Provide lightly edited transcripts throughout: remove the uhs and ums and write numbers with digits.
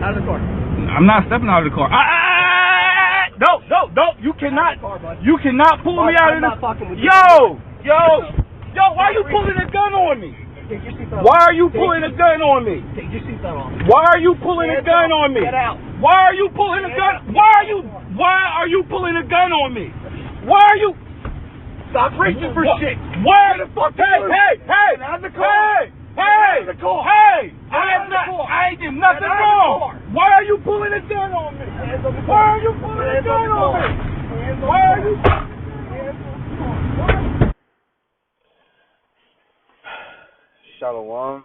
Out of the car. I'm not stepping out of the car. No, you cannot. You cannot pull me out of the. Yo, why are you pulling a gun on me? Why are you pulling a gun on me? Take your seatbelt off. Why are you pulling a gun on me? Get out. Why are you pulling a gun? Why are you pulling a gun on me? Why are you? Stop reaching for shit. Why the fuck? Hey! Out of the car. Hey! Out of the car. Hey! Out of the car. I ain't did nothing Out of the wrong. car. Why are you pulling a gun on me? Why are you pulling a gun on me? Why are you? Shalom.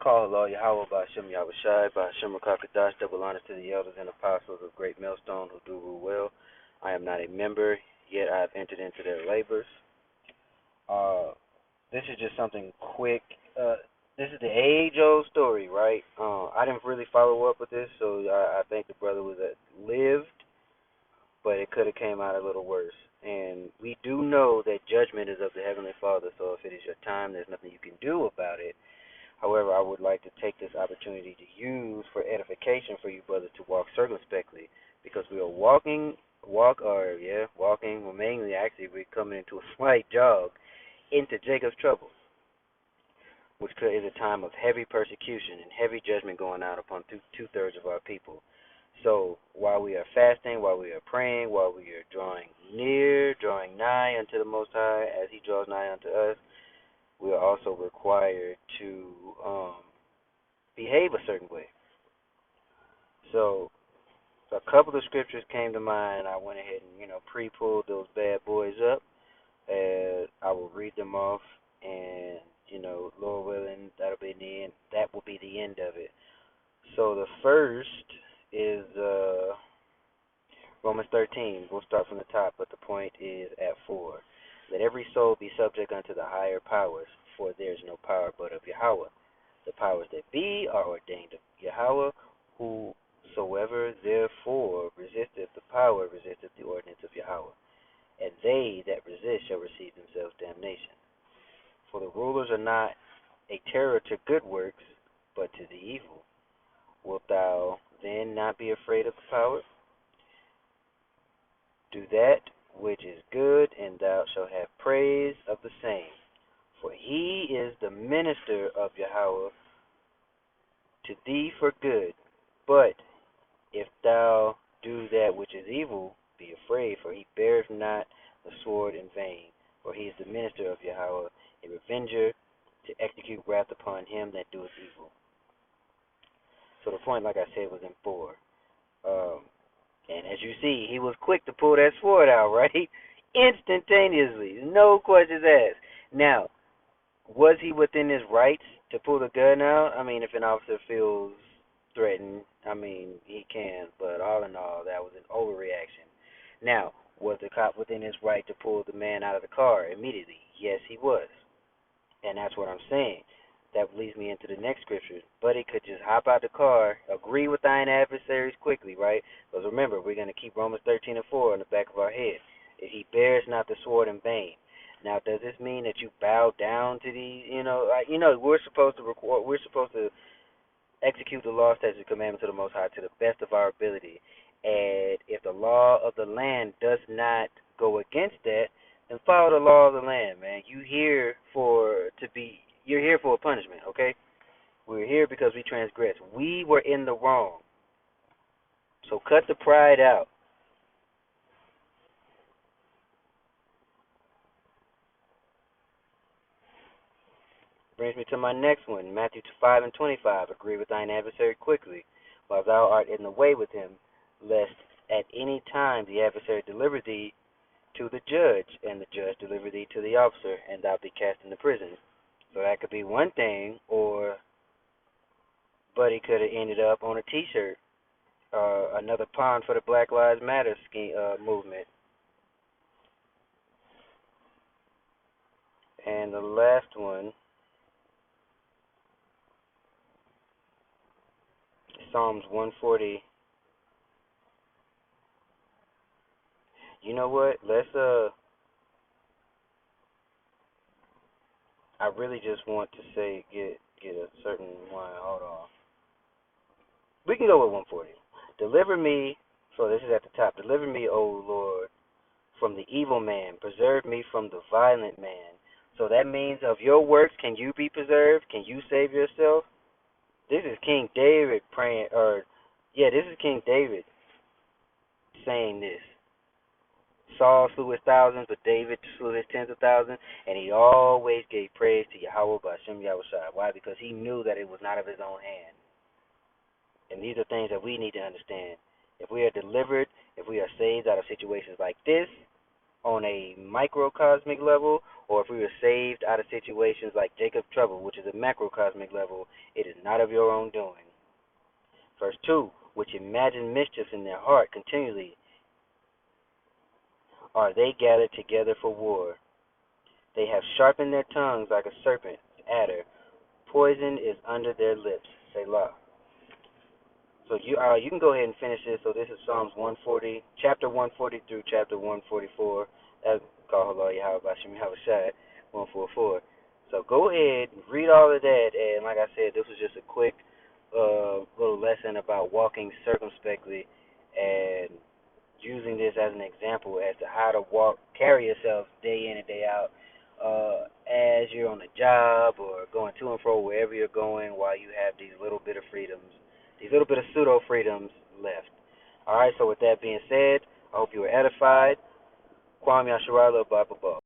Call Allah Yahweh by Hashem Yahushai, by Hashem Rakakadash, double honors to the elders and apostles of Great Millstone who do rule well. I am not a member, yet I have entered into their labors. This is just something quick. This is the age-old story, right? I didn't really follow up with this, so I think the brother was lived, but it could have came out a little worse. And we do know that judgment is of the Heavenly Father, so if it is your time, there's nothing you can do about it. However, I would like to take this opportunity to use for edification for you brothers to walk circumspectly, because we are walking, well, mainly actually we're coming into a slight jog into Jacob's trouble, which is a time of heavy persecution and heavy judgment going out upon two-thirds of our people. So while we are fasting, while we are praying, while we are drawing nigh unto the Most High as He draws nigh unto us, we are also required to behave a certain way. So a couple of scriptures came to mind. I went ahead and pre-pulled those bad boys up, and I will read them off, and Lord willing, that will be the end of it. So the first is Romans 13. We'll start from the top, but the point is at 4. Let every soul be subject unto the higher powers, for there is no power but of Yahweh. The powers that be are ordained of Yahweh. Whosoever therefore resisteth the power resisteth the ordinance of Yahweh. And they that resist shall receive themselves damnation. For the rulers are not a terror to good works, but to the evil. Wilt thou then not be afraid of the power? Do that which is good, and thou shalt have praise of the same. For he is the minister of Yahweh to thee for good. But if thou do that which is evil, be afraid, for he beareth not the sword in vain. For he is the minister of Yahweh, a revenger, to execute wrath upon him that doeth evil. So the point, like I said, was in 4. And as you see, he was quick to pull that sword out, right? Instantaneously. No questions asked. Now, was he within his rights to pull the gun out? I mean, if an officer feels threatened, he can. But all in all, that was an overreaction. Now, was the cop within his right to pull the man out of the car immediately? Yes, he was. And that's what I'm saying. That leads me into the next scripture. But he could just hop out the car, agree with thine adversaries quickly, right? Because remember, we're going to keep Romans 13 and 4 on the back of our head. If he bears not the sword in vain. Now, does this mean that you bow down to these? We're supposed to execute the law, statutes, and commandments of the Most High to the best of our ability. And if the law of the land does not go against that, then follow the law of the land, man. You're here for a punishment, okay? We're here because we transgressed. We were in the wrong. So cut the pride out. Brings me to my next one, Matthew 5 and 25. Agree with thine adversary quickly, while thou art in the way with him, lest at any time the adversary deliver thee to the judge, and the judge deliver thee to the officer, and thou be cast into prison. So that could be one thing, but he could have ended up on a T-shirt, another pawn for the Black Lives Matter movement. And the last one, Psalms 140. You know what? I really just want to say get a certain one. Hold on. We can go with 140. Deliver me, so this is at the top. Deliver me, O Lord, from the evil man. Preserve me from the violent man. So that means of your works, can you be preserved? Can you save yourself? This is King David praying, this is King David saying this. Saul slew his thousands, but David slew his tens of thousands, and he always gave praise to Yahweh by Shem Yahushua. Why? Because he knew that it was not of his own hand. And these are things that we need to understand. If we are delivered, if we are saved out of situations like this, on a microcosmic level, or if we were saved out of situations like Jacob's trouble, which is a macrocosmic level, it is not of your own doing. Verse 2, which imagine mischiefs in their heart continually, are they gathered together for war. They have sharpened their tongues like a serpent's adder. Poison is under their lips. Selah. So you can go ahead and finish this. So this is Psalms 140, chapter 140 through chapter 144. That's called Hello Yahweh Bashim Yahushua 144. So go ahead, read all of that, and like I said, this was just a quick little lesson about walking circumspectly and using this as an example as to how to carry yourself day in and day out as you're on a job or going to and fro wherever you're going while you have these little bit of freedoms, these little bit of pseudo-freedoms left. All right, so with that being said, I hope you were edified. Kwame Yasharala, blah, blah, blah.